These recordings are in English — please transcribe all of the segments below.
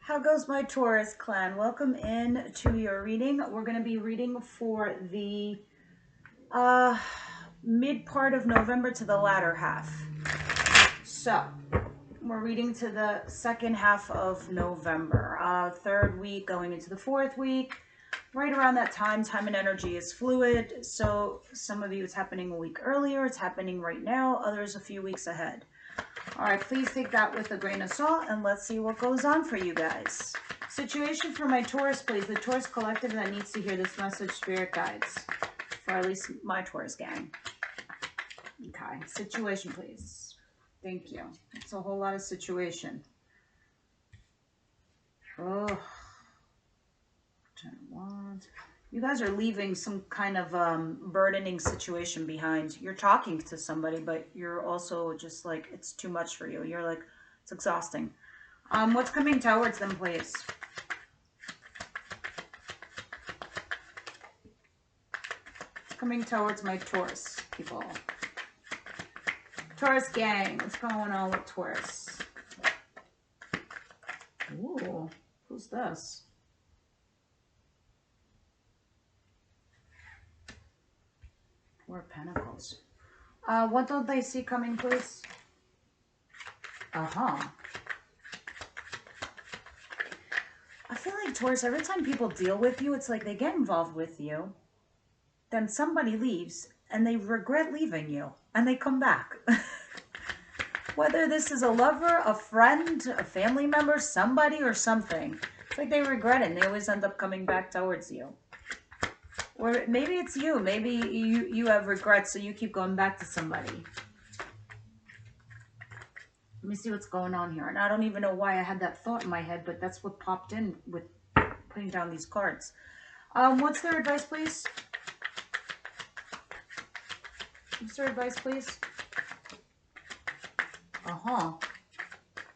How goes my Taurus clan? Welcome in to your reading. We're going to be reading for the mid part of November to the latter half. So, we're reading to the second half of November. Third week going into the fourth week. Right around that time and energy is fluid. So, some of you it's happening a week earlier. It's happening right now. Others a few weeks ahead. All right, please take that with a grain of salt and let's see what goes on for you guys. Situation for my Taurus, please. The Taurus collective that needs to hear this message, spirit guides. For at least my Taurus gang. Okay, situation, please. Thank you. It's a whole lot of situation. Oh. 10 of Wands. You guys are leaving some kind of burdening situation behind. You're talking to somebody, but you're also just like, it's too much for you. You're like, it's exhausting. What's coming towards them, please? What's coming towards my Taurus people? Taurus gang, what's going on with Taurus? Ooh, who's this? Four of Pentacles. What don't they see coming, please? I feel like Taurus, every time people deal with you, it's like they get involved with you. Then somebody leaves and they regret leaving you and they come back. Whether this is a lover, a friend, a family member, somebody or something. It's like they regret it and they always end up coming back towards you. Or maybe it's you. Maybe you have regrets, so you keep going back to somebody. Let me see what's going on here. And I don't even know why I had that thought in my head, but that's what popped in with putting down these cards. What's their advice, please? What's their advice, please?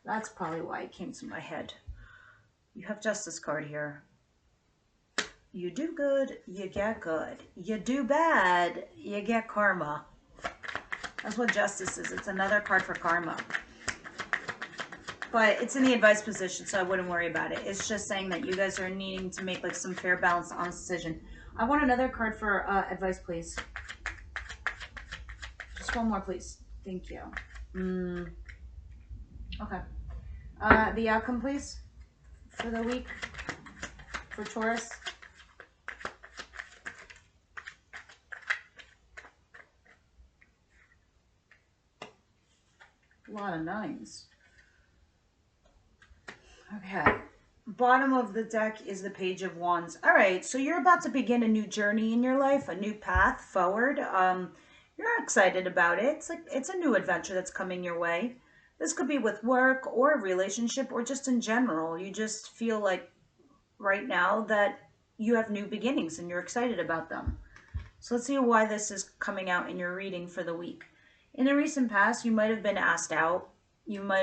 That's probably why it came to my head. You have Justice card here. You do good, you get good. You do bad, you get karma. That's what Justice is. It's another card for karma. But it's in the advice position, so I wouldn't worry about it. It's just saying that you guys are needing to make like some fair, balanced, honest decision. I want another card for advice, please. Just one more, please. Thank you. Okay. The outcome, please, for the week for Taurus. A lot of nines. Okay. Bottom of the deck is the Page of Wands. All right, so you're about to begin a new journey in your life, a new path forward. You're excited about it. It's like it's a new adventure that's coming your way. This could be with work or a relationship or just in general. You just feel like right now that you have new beginnings and you're excited about them. So let's see why this is coming out in your reading for the week. In the recent past, you might have been asked out.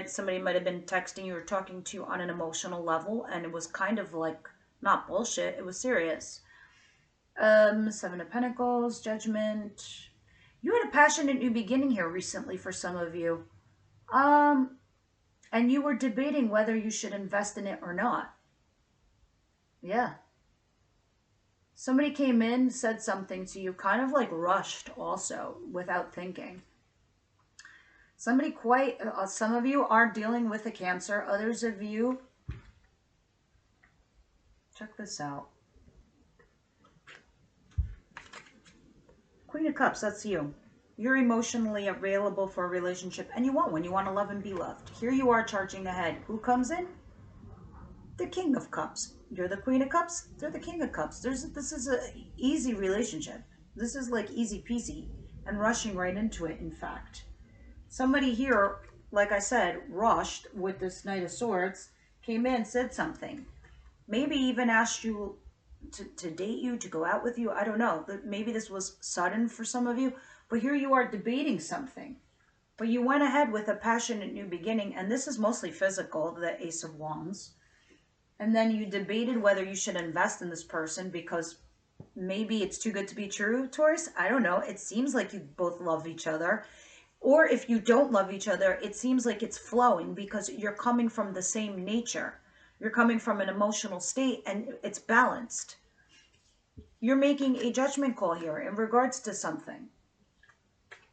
Somebody might have been texting you or talking to you on an emotional level, and it was kind of like not bullshit. It was serious. Seven of Pentacles, Judgment. You had a passionate new beginning here recently for some of you. And you were debating whether you should invest in it or not. Yeah. Somebody came in, said something to you, kind of like rushed also without thinking. Somebody some of you are dealing with a Cancer. Others of you, check this out. Queen of Cups, that's you. You're emotionally available for a relationship and you want one. You want to love and be loved. Here you are charging ahead. Who comes in? The King of Cups. You're the Queen of Cups. They're the King of Cups. This is an easy relationship. This is like easy peasy and rushing right into it, in fact. Somebody here, like I said, rushed with this Knight of Swords, came in, said something. Maybe even asked you to date you, to go out with you. I don't know. Maybe this was sudden for some of you. But here you are debating something. But you went ahead with a passionate new beginning. And this is mostly physical, the Ace of Wands. And then you debated whether you should invest in this person because maybe it's too good to be true, Taurus. I don't know. It seems like you both love each other. Or if you don't love each other, it seems like it's flowing because you're coming from the same nature. You're coming from an emotional state and it's balanced. You're making a judgment call here in regards to something.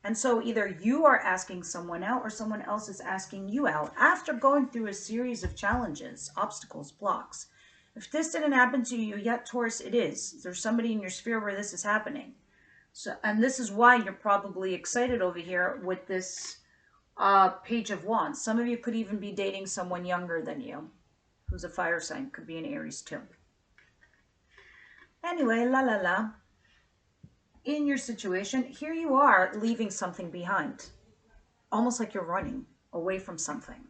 And so either you are asking someone out or someone else is asking you out after going through a series of challenges, obstacles, blocks. If this didn't happen to you yet, Taurus, it is. There's somebody in your sphere where this is happening. So, and this is why you're probably excited over here with this Page of Wands. Some of you could even be dating someone younger than you who's a fire sign. Could be an Aries too. Anyway, la la la. In your situation, here you are leaving something behind. Almost like you're running away from something.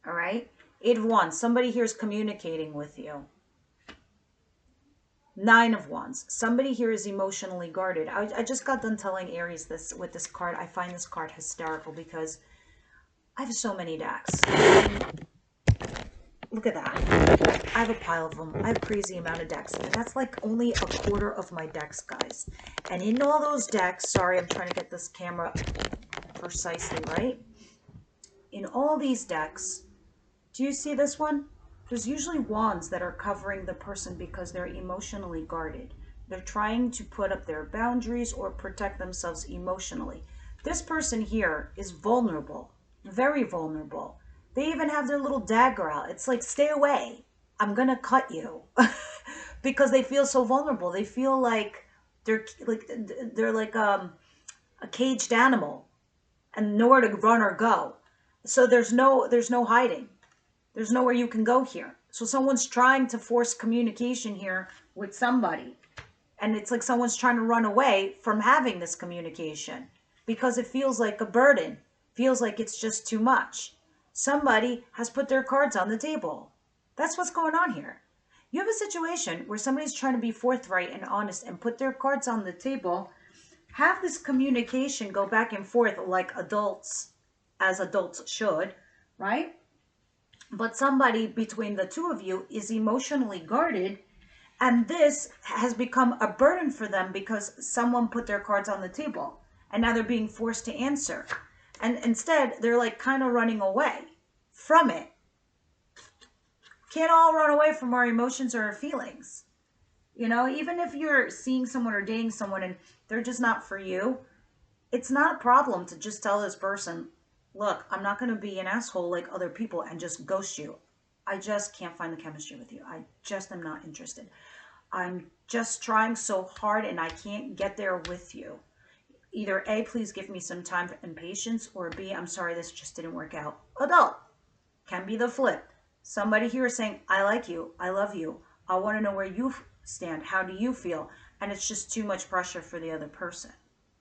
All right? 8 of Wands. Somebody here is communicating with you. 9 of Wands. Somebody here is emotionally guarded. I just got done telling Aries this with this card. I find this card hysterical because I have so many decks. Look at that. I have a pile of them. I have a crazy amount of decks. That's like only a quarter of my decks, guys. And in all those decks, sorry, I'm trying to get this camera precisely right. In all these decks, do you see this one? There's usually wands that are covering the person because they're emotionally guarded. They're trying to put up their boundaries or protect themselves emotionally. This person here is vulnerable, very vulnerable. They even have their little dagger out. It's like, stay away. I'm going to cut you. Because they feel so vulnerable. They feel like they're like a caged animal and nowhere to run or go. So there's no hiding. There's nowhere you can go here. So someone's trying to force communication here with somebody. And it's like someone's trying to run away from having this communication because it feels like a burden. Feels like it's just too much. Somebody has put their cards on the table. That's what's going on here. You have a situation where somebody's trying to be forthright and honest and put their cards on the table. Have this communication go back and forth like adults, as adults should, right? But somebody between the two of you is emotionally guarded, and this has become a burden for them because someone put their cards on the table and now they're being forced to answer. And instead, they're like kind of running away from it. Can't all run away from our emotions or our feelings. You know, even if you're seeing someone or dating someone and they're just not for you, it's not a problem to just tell this person, look, I'm not going to be an asshole like other people and just ghost you. I just can't find the chemistry with you. I just am not interested. I'm just trying so hard and I can't get there with you. Either A, please give me some time and patience, or B, I'm sorry, this just didn't work out. Adult. Can be the flip. Somebody here is saying, I like you. I love you. I want to know where you stand. How do you feel? And it's just too much pressure for the other person.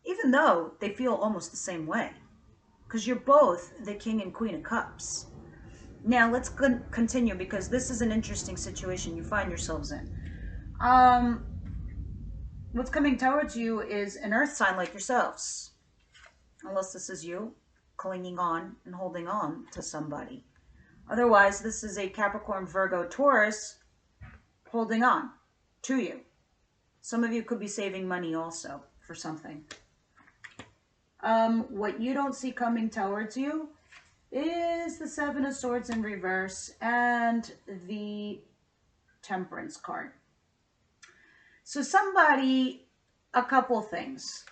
Even though they feel almost the same way. Because you're both the King and Queen of Cups. Now, let's continue because this is an interesting situation you find yourselves in. What's coming towards you is an earth sign like yourselves. Unless this is you clinging on and holding on to somebody. Otherwise, this is a Capricorn, Virgo, Taurus holding on to you. Some of you could be saving money also for something. What you don't see coming towards you is the Seven of Swords in reverse and the Temperance card. So somebody, a couple things.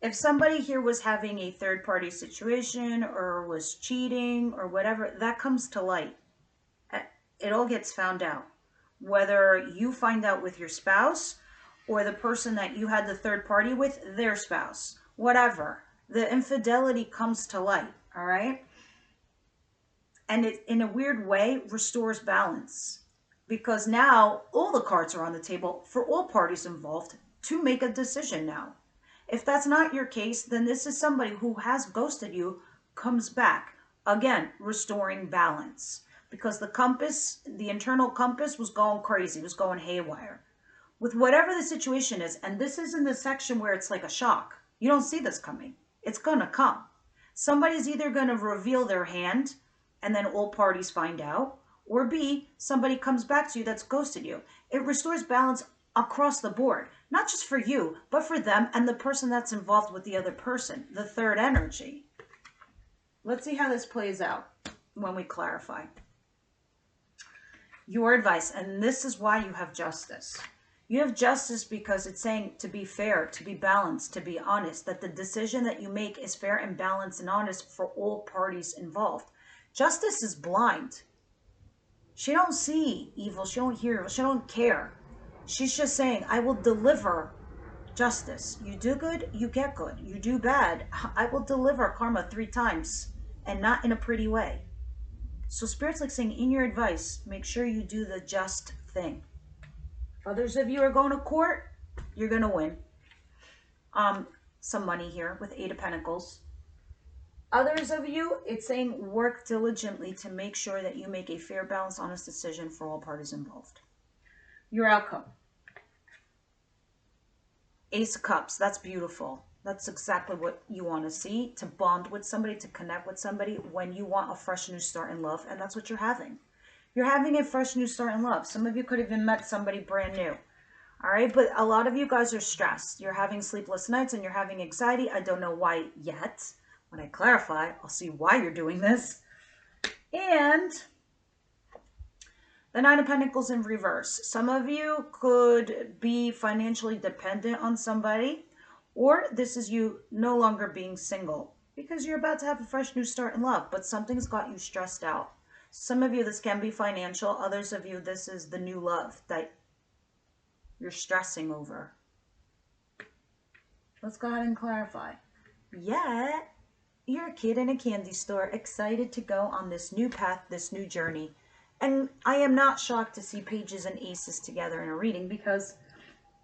If somebody here was having a third-party situation or was cheating or whatever, that comes to light. It all gets found out. Whether you find out with your spouse or the person that you had the third party with, their spouse. Whatever. The infidelity comes to light, all right? And it, in a weird way, restores balance. Because now all the cards are on the table for all parties involved to make a decision now. If that's not your case, then this is somebody who has ghosted you, comes back. Again, restoring balance. Because the compass, the internal compass was going crazy, was going haywire. With whatever the situation is, and this is in the section where it's like a shock. You don't see this coming. It's going to come. Somebody's either going to reveal their hand, and then all parties find out, or B, somebody comes back to you that's ghosted you. It restores balance across the board, not just for you, but for them and the person that's involved with the other person, the third energy. Let's see how this plays out when we clarify. Your advice, and this is why you have justice. You have justice because it's saying to be fair, to be balanced, to be honest, that the decision that you make is fair and balanced and honest for all parties involved. Justice is blind. She don't see evil, she don't hear evil, she don't care. She's just saying, I will deliver justice. You do good, you get good. You do bad, I will deliver karma 3 times, and not in a pretty way. So Spirit's like saying, in your advice, make sure you do the just thing. Others of you are going to court, you're going to win. Some money here with 8 of Pentacles. Others of you, it's saying work diligently to make sure that you make a fair, balanced, honest decision for all parties involved. Your outcome. Ace of Cups, that's beautiful. That's exactly what you want to see, to bond with somebody, to connect with somebody when you want a fresh new start in love, and that's what you're having. You're having a fresh new start in love. Some of you could have even met somebody brand new. All right, but a lot of you guys are stressed. You're having sleepless nights and you're having anxiety. I don't know why yet. When I clarify, I'll see why you're doing this. And the 9 of Pentacles in reverse. Some of you could be financially dependent on somebody, or this is you no longer being single because you're about to have a fresh new start in love, but something's got you stressed out. Some of you, this can be financial. Others of you, this is the new love that you're stressing over. Let's go ahead and clarify. Yeah, you're a kid in a candy store, excited to go on this new path, this new journey. And I am not shocked to see pages and aces together in a reading, because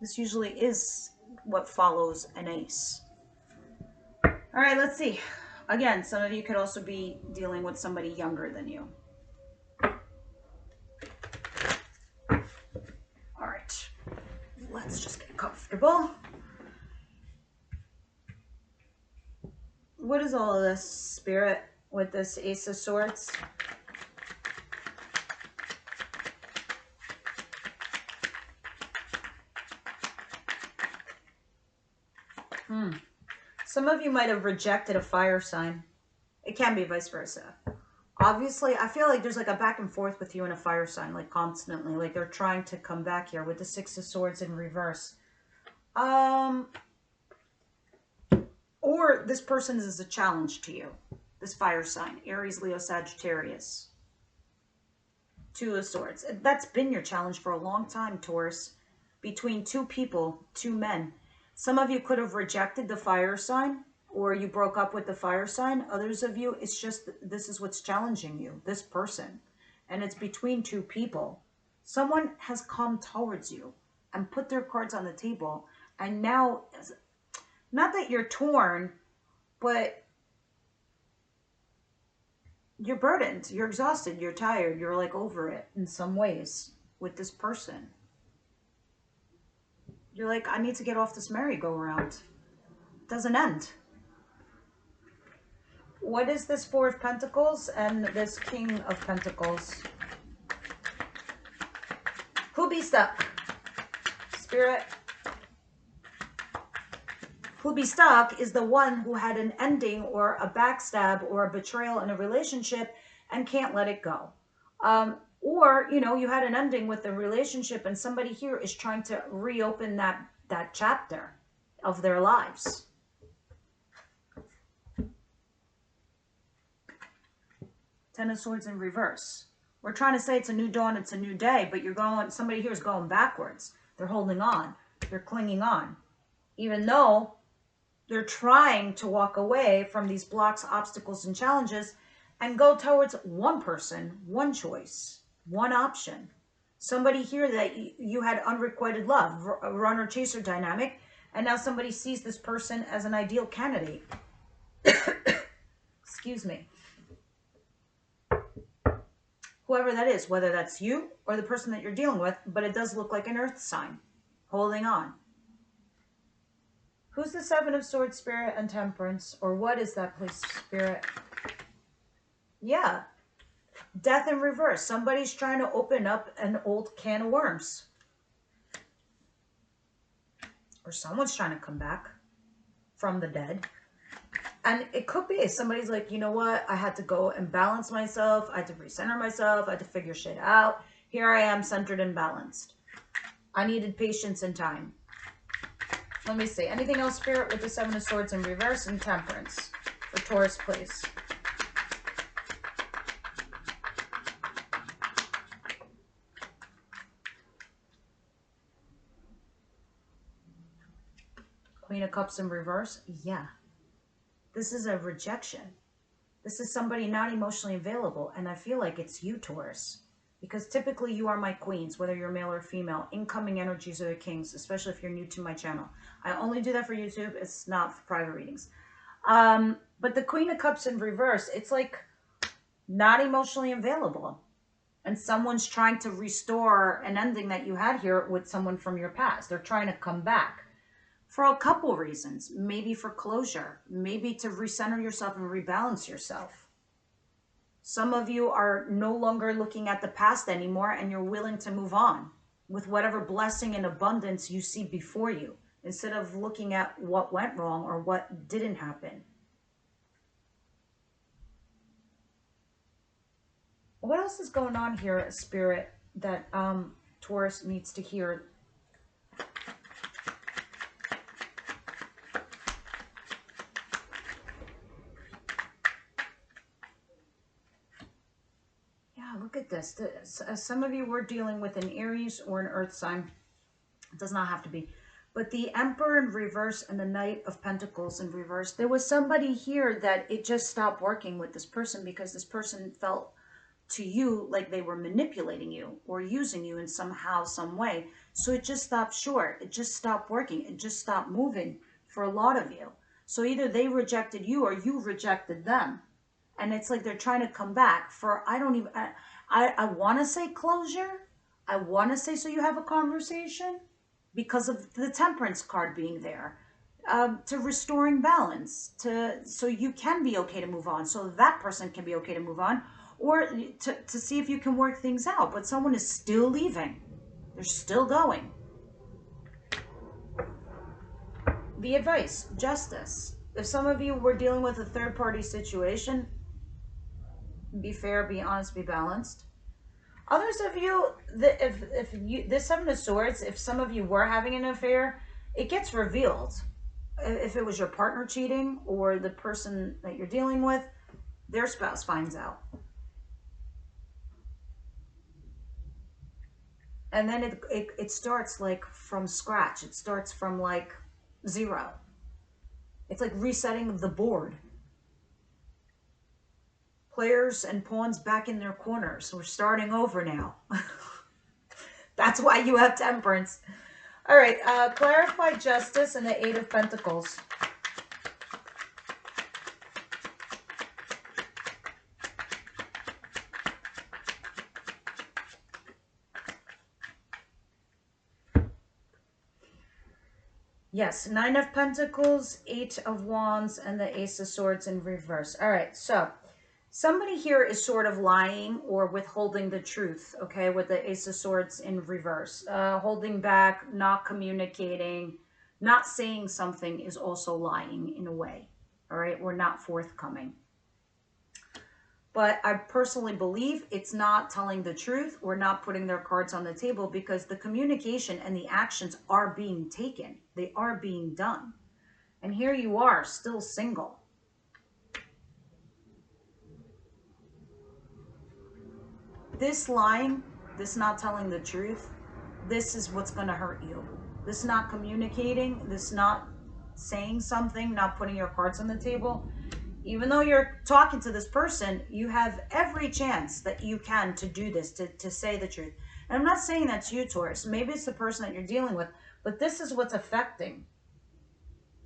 this usually is what follows an ace. All right, let's see. Again, some of you could also be dealing with somebody younger than you. All right, let's just get comfortable. What is all of this, Spirit, with this Ace of Swords? Some of you might have rejected a fire sign. It can be vice versa. Obviously, I feel like there's like a back and forth with you and a fire sign, like constantly. Like they're trying to come back here with the 6 of Swords in reverse. Or this person is a challenge to you. This fire sign, Aries, Leo, Sagittarius. 2 of Swords. That's been your challenge for a long time, Taurus. Between 2 people, 2 men. Some of you could have rejected the fire sign, or you broke up with the fire sign. Others of you, it's just, this is what's challenging you, this person. And it's between 2 people. Someone has come towards you and put their cards on the table. And now, not that you're torn, but you're burdened, you're exhausted, you're tired, you're like over it in some ways with this person. You're like, I need to get off this merry-go-round. It doesn't end. What is this 4 of Pentacles and this King of Pentacles? Who be stuck? Spirit. Who be stuck is the one who had an ending or a backstab or a betrayal in a relationship and can't let it go. Or, you know, you had an ending with the relationship and somebody here is trying to reopen that chapter of their lives. Ten of Swords in reverse. We're trying to say it's a new dawn, it's a new day, but you're going, somebody here is going backwards. They're holding on. They're clinging on. Even though they're trying to walk away from these blocks, obstacles, and challenges and go towards one person, one choice, one option. Somebody here that you had unrequited love, a runner chaser dynamic, and now somebody sees this person as an ideal candidate. Excuse me. Whoever that is, whether that's you or the person that you're dealing with, but it does look like an earth sign, holding on. Who's the 7 of Swords, Spirit, and Temperance? Or what is that, please, Spirit? Yeah. Death in reverse. Somebody's trying to open up an old can of worms. Or someone's trying to come back from the dead. And it could be somebody's like, you know what? I had to go and balance myself. I had to recenter myself. I had to figure shit out. Here I am, centered and balanced. I needed patience and time. Let me see. Anything else, Spirit, with the Seven of Swords in reverse and Temperance for Taurus, please? Queen of Cups in reverse. Yeah. This is a rejection. This is somebody not emotionally available. And I feel like it's you, Taurus. Because typically you are my queens, whether you're male or female. Incoming energies are the kings, especially if you're new to my channel. I only do that for YouTube. It's not for private readings. But the Queen of Cups in reverse, it's like not emotionally available. And someone's trying to restore an ending that you had here with someone from your past. They're trying to come back for a couple reasons. Maybe for closure. Maybe to recenter yourself and rebalance yourself. Some of you are no longer looking at the past anymore and you're willing to move on with whatever blessing and abundance you see before you instead of looking at what went wrong or what didn't happen. What else is going on here, Spirit, that Taurus needs to hear? Yeah, look at this. Some of you were dealing with an Aries or an Earth sign. It does not have to be. But the Emperor in reverse and the Knight of Pentacles in reverse, there was somebody here that it just stopped working with this person because this person felt to you like they were manipulating you or using you in somehow, some way. So it just stopped short. It just stopped working. It just stopped moving for a lot of you. So either they rejected you or you rejected them. And it's like they're trying to come back for, I want to say closure. I want to say so you have a conversation because of the Temperance card being there. To restoring balance, so you can be okay to move on, so that person can be okay to move on, or to see if you can work things out. But someone is still leaving. They're still going. The advice, justice. If some of you were dealing with a third-party situation, be fair, be honest, be balanced. Others of you, this Seven of Swords, if some of you were having an affair, it gets revealed. If it was your partner cheating or the person that you're dealing with, their spouse finds out. And then it starts like from scratch. It starts from like zero. It's like resetting the board. Players and pawns back in their corners. We're starting over now. That's why you have Temperance. All right, clarify justice and the Eight of Pentacles. Yes, Nine of Pentacles, Eight of Wands, and the Ace of Swords in reverse. All right, so somebody here is sort of lying or withholding the truth, okay, with the Ace of Swords in reverse. Holding back, not communicating, not saying something is also lying in a way, all right? We're not forthcoming. But I personally believe it's not telling the truth or not putting their cards on the table because the communication and the actions are being taken. They are being done. And here you are, still single. This lying, this not telling the truth, this is what's going to hurt you. This not communicating, this not saying something, not putting your cards on the table. Even though you're talking to this person, you have every chance that you can to do this, to say the truth. And I'm not saying that's you, Taurus. Maybe it's the person that you're dealing with, but this is what's affecting.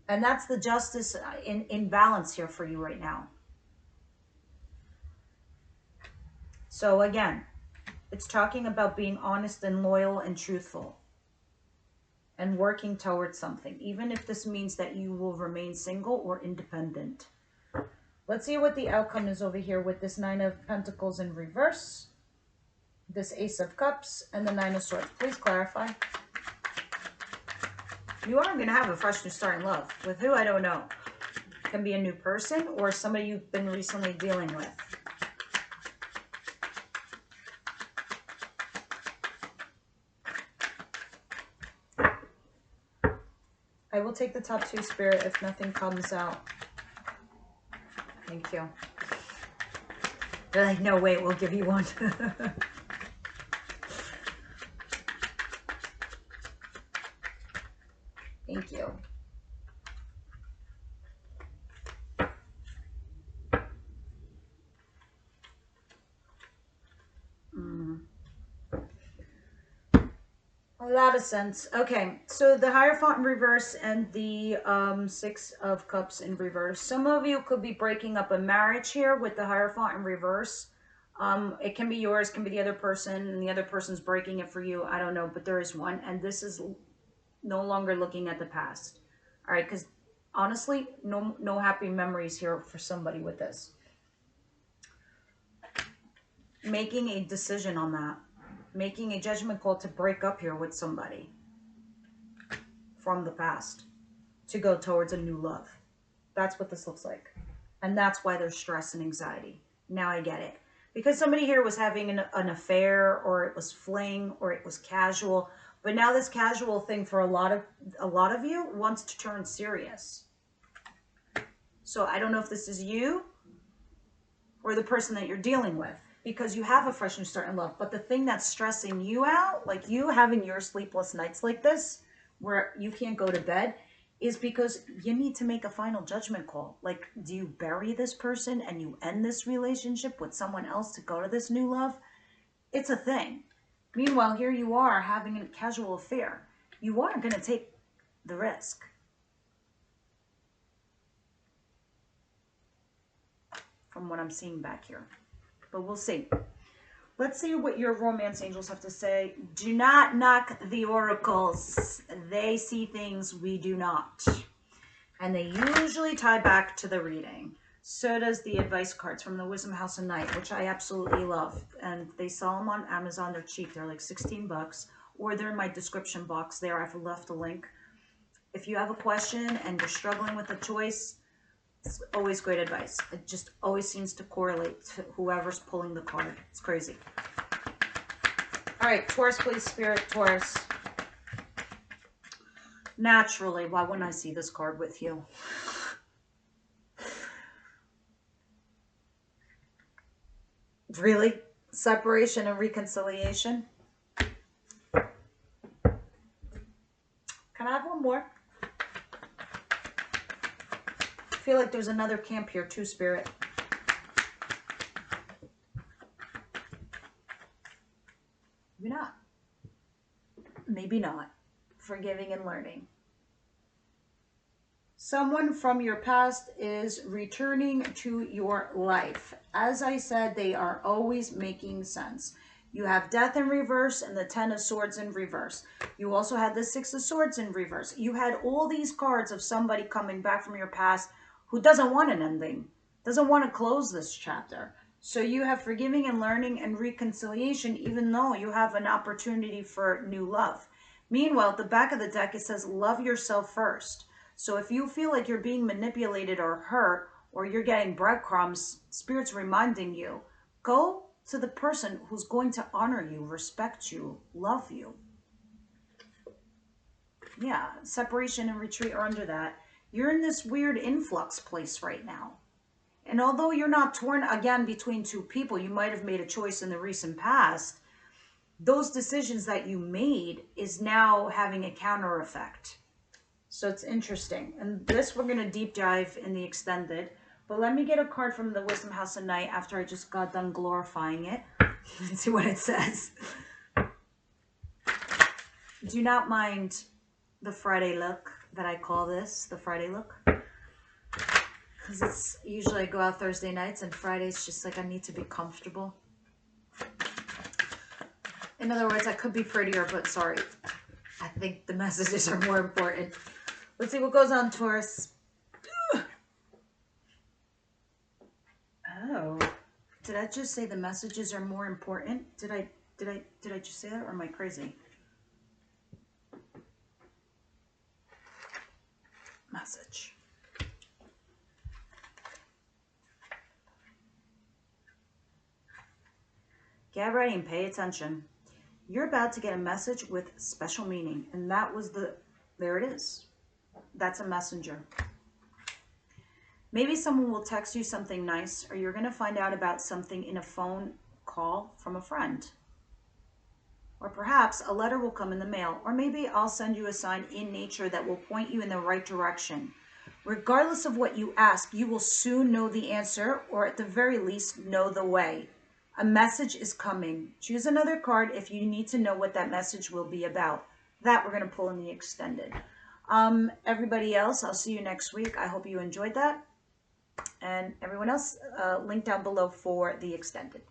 And that's the justice in balance here for you right now. So again, it's talking about being honest and loyal and truthful and working towards something, even if this means that you will remain single or independent. Let's see what the outcome is over here with this Nine of Pentacles in reverse, this Ace of Cups, and the Nine of Swords. Please clarify. You are going to have a fresh new start in love. With who, I don't know. It can be a new person or somebody you've been recently dealing with. I will take the top 2, Spirit, if nothing comes out. Thank you. They're like, no, wait, we'll give you one. Thank you. A lot of sense. Okay, so the Hierophant in reverse and the 6 of Cups in reverse. Some of you could be breaking up a marriage here with the Hierophant in reverse. It can be yours, can be the other person, and the other person's breaking it for you. I don't know, but there is one, and this is no longer looking at the past. All right, because honestly, no happy memories here for somebody with this. Making a decision on that. Making a judgment call to break up here with somebody from the past to go towards a new love. That's what this looks like. And that's why there's stress and anxiety. Now I get it. Because somebody here was having an affair, or it was fling, or it was casual. But now this casual thing for a lot of you wants to turn serious. So I don't know if this is you or the person that you're dealing with, because you have a fresh new start in love. But the thing that's stressing you out, like you having your sleepless nights like this, where you can't go to bed, is because you need to make a final judgment call. Like, do you bury this person and you end this relationship with someone else to go to this new love? It's a thing. Meanwhile, here you are having a casual affair. You are going to take the risk. From what I'm seeing back here. But we'll see. Let's see what your romance angels have to say. Do not knock the oracles. They see things we do not. And they usually tie back to the reading. So does the advice cards from the Wisdom House of Night, which I absolutely love. And they sell them on Amazon. They're cheap. They're like 16 bucks. Or they're in my description box there. I've left a link. If you have a question and you're struggling with a choice, it's always great advice. It just always seems to correlate to whoever's pulling the card. It's crazy. All right, Taurus, please, Spirit, Taurus. Naturally, why wouldn't I see this card with you? Really? Separation and reconciliation? Can I have one more? I feel like there's another camp here too, Spirit. Maybe not. Maybe not. Forgiving and learning. Someone from your past is returning to your life. As I said, they are always making sense. You have Death in reverse and the 10 of Swords in reverse. You also had the 6 of Swords in reverse. You had all these cards of somebody coming back from your past who doesn't want an ending, doesn't want to close this chapter. So you have forgiving and learning and reconciliation, even though you have an opportunity for new love. Meanwhile, at the back of the deck, it says, love yourself first. So if you feel like you're being manipulated or hurt, or you're getting breadcrumbs, Spirit's reminding you, go to the person who's going to honor you, respect you, love you. Yeah, separation and retreat are under that. You're in this weird influx place right now. And although you're not torn again between two people, you might have made a choice in the recent past, those decisions that you made is now having a counter effect. So it's interesting. And this we're going to deep dive in the extended. But let me get a card from the Wisdom House of Night after I just got done glorifying it. Let's see what it says. Do not mind the Friday look that I call this, the Friday look. Because it's usually I go out Thursday nights and Friday's just like I need to be comfortable. In other words, I could be prettier, but sorry. I think the messages are more important. Let's see what goes on, Taurus. Oh, did I just say the messages are more important? Did I just say that, or am I crazy? Message. Get ready and pay attention. You're about to get a message with special meaning, and that was there it is. That's a messenger. Maybe someone will text you something nice, or you're going to find out about something in a phone call from a friend. Or perhaps a letter will come in the mail, or maybe I'll send you a sign in nature that will point you in the right direction. Regardless of what you ask, you will soon know the answer, or at the very least, know the way. A message is coming. Choose another card if you need to know what that message will be about. That we're going to pull in the extended. Everybody else, I'll see you next week. I hope you enjoyed that. And everyone else, link down below for the extended.